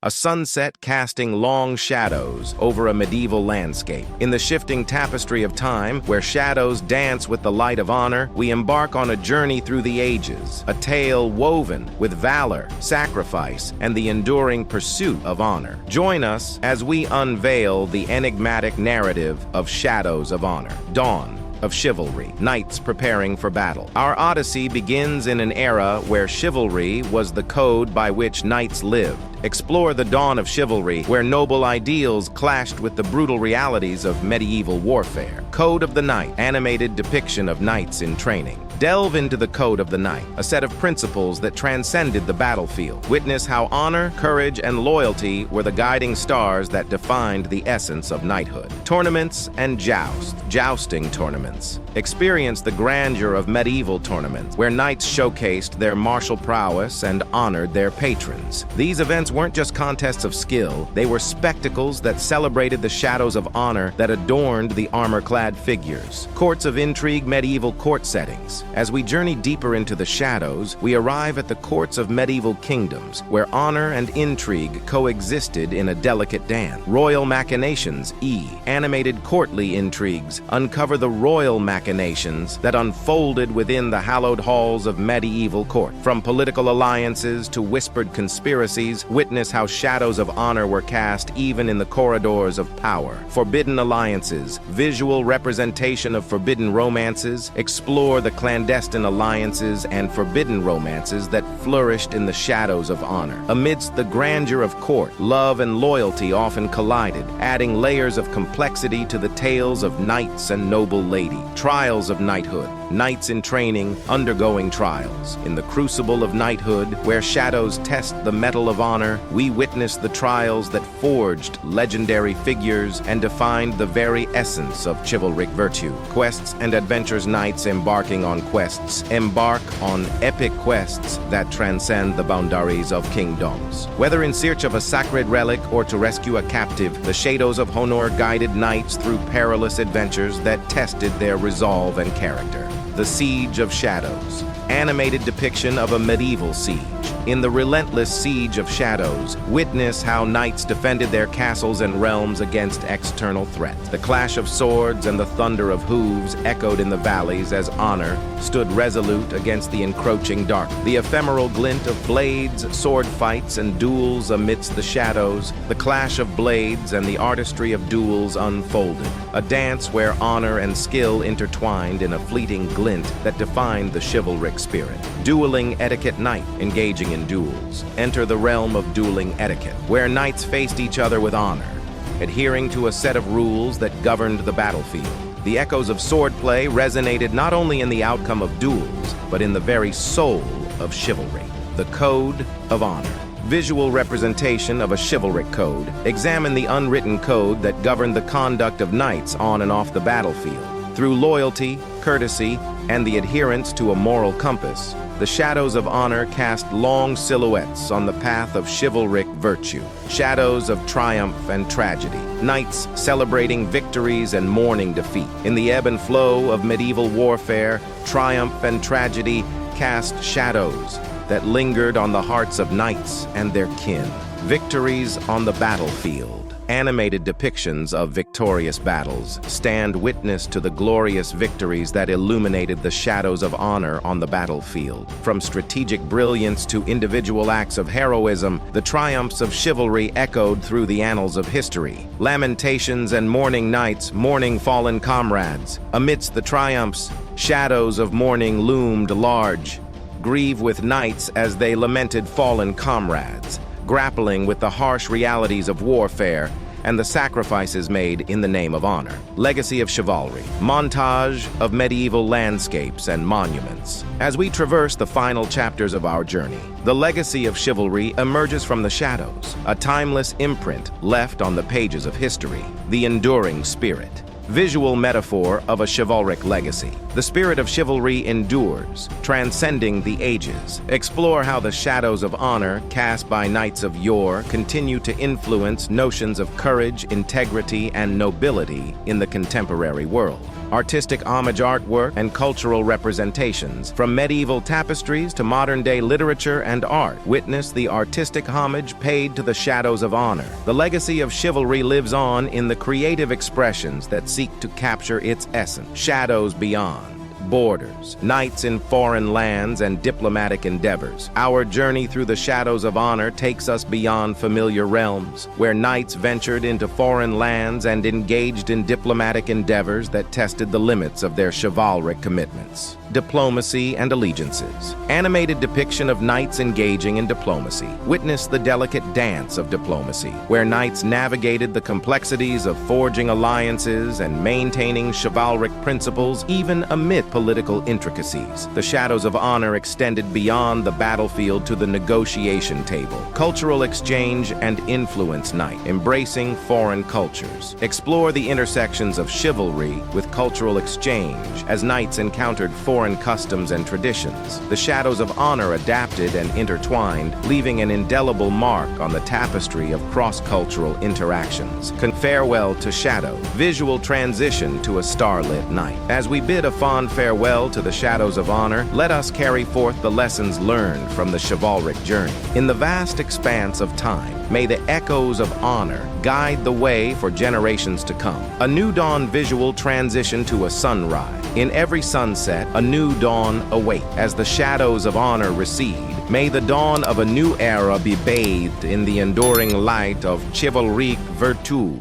a sunset casting long shadows over a medieval landscape. In the shifting tapestry of time, where shadows dance with the light of honor, we embark on a journey through the ages, a tale woven with valor, sacrifice, and the enduring pursuit of honor. Join us as we unveil the enigmatic narrative of Shadows of Honor. Dawn of chivalry, knights preparing for battle. Our odyssey begins in an era where chivalry was the code by which knights lived. Explore the dawn of chivalry, where noble ideals clashed with the brutal realities of medieval warfare. Code of the Knight, animated depiction of knights in training. Delve into the Code of the Knight, a set of principles that transcended the battlefield. Witness how honor, courage, and loyalty were the guiding stars that defined the essence of knighthood. Tournaments and jousting tournaments. Experience the grandeur of medieval tournaments, where knights showcased their martial prowess and honored their patrons. These events weren't just contests of skill, they were spectacles that celebrated the shadows of honor that adorned the armor-clad figures. Courts of intrigue, medieval court settings. As we journey deeper into the shadows, we arrive at the courts of medieval kingdoms, where honor and intrigue coexisted in a delicate dance. Royal machinations, animated courtly intrigues, uncover the royal machinations that unfolded within the hallowed halls of medieval court. From political alliances to whispered conspiracies, witness how shadows of honor were cast even in the corridors of power. Forbidden alliances, visual representation of forbidden romances, explore the clandestine alliances and forbidden romances that flourished in the shadows of honor. Amidst the grandeur of court, love and loyalty often collided, adding layers of complexity to the tales of knights and noble lady. Trials of knighthood, knights in training, undergoing trials. In the crucible of knighthood, where shadows test the metal of honor, we witness the trials that forged legendary figures and defined the very essence of chivalric virtue. Quests and adventures, knights embarking on quests embark on epic quests that transcend the boundaries of kingdoms. Whether in search of a sacred relic or to rescue a captive, the Shadows of Honor guided knights through perilous adventures that tested their resolve and character. The Siege of Shadows, animated depiction of a medieval siege. In the relentless siege of shadows, witness how knights defended their castles and realms against external threats. The clash of swords and the thunder of hooves echoed in the valleys as honor stood resolute against the encroaching dark. The ephemeral glint of blades, sword fights, and duels amidst the shadows, the clash of blades and the artistry of duels unfolded. A dance where honor and skill intertwined in a fleeting glint that defined the chivalric spirit. Dueling etiquette, knight engaging in duels. Enter the realm of dueling etiquette, where knights faced each other with honor, adhering to a set of rules that governed the battlefield. The echoes of swordplay resonated not only in the outcome of duels, but in the very soul of chivalry. The Code of Honor. Visual representation of a chivalric code. Examine the unwritten code that governed the conduct of knights on and off the battlefield. Through loyalty, courtesy, and the adherence to a moral compass, the Shadows of Honor cast long silhouettes on the path of chivalric virtue. Shadows of triumph and tragedy. Knights celebrating victories and mourning defeat. In the ebb and flow of medieval warfare, triumph and tragedy cast shadows that lingered on the hearts of knights and their kin. Victories on the battlefield. Animated depictions of victorious battles stand witness to the glorious victories that illuminated the shadows of honor on the battlefield. From strategic brilliance to individual acts of heroism, the triumphs of chivalry echoed through the annals of history. Lamentations and mourning nights, mourning fallen comrades. Amidst the triumphs, shadows of mourning loomed large. Grieve with knights as they lamented fallen comrades, grappling with the harsh realities of warfare and the sacrifices made in the name of honor. Legacy of Chivalry. Montage of medieval landscapes and monuments. As we traverse the final chapters of our journey, the legacy of chivalry emerges from the shadows, a timeless imprint left on the pages of history. The enduring spirit. Visual metaphor of a chivalric legacy. The spirit of chivalry endures, transcending the ages. Explore how the shadows of honor cast by knights of yore continue to influence notions of courage, integrity, and nobility in the contemporary world. Artistic homage artwork and cultural representations, from medieval tapestries to modern-day literature and art, witness the artistic homage paid to the shadows of honor. The legacy of chivalry lives on in the creative expressions that seek to capture its essence. Shadows beyond borders, knights in foreign lands, and diplomatic endeavors. Our journey through the shadows of honor takes us beyond familiar realms, where knights ventured into foreign lands and engaged in diplomatic endeavors that tested the limits of their chivalric commitments. Diplomacy and allegiances. Animated depiction of knights engaging in diplomacy. Witness the delicate dance of diplomacy, where knights navigated the complexities of forging alliances and maintaining chivalric principles even amid political intricacies. The shadows of honor extended beyond the battlefield to the negotiation table. Cultural exchange and influence night, embracing foreign cultures. Explore the intersections of chivalry with cultural exchange as knights encountered foreign customs and traditions. The shadows of honor adapted and intertwined, leaving an indelible mark on the tapestry of cross-cultural interactions. Farewell to shadow, visual transition to a starlit night. As we bid a fond farewell to the shadows of honor, let us carry forth the lessons learned from the chivalric journey. In the vast expanse of time, may the echoes of honor guide the way for generations to come. A new dawn visual transition to a sunrise. In every sunset, a new dawn awaits. As the shadows of honor recede, may the dawn of a new era be bathed in the enduring light of chivalric virtue.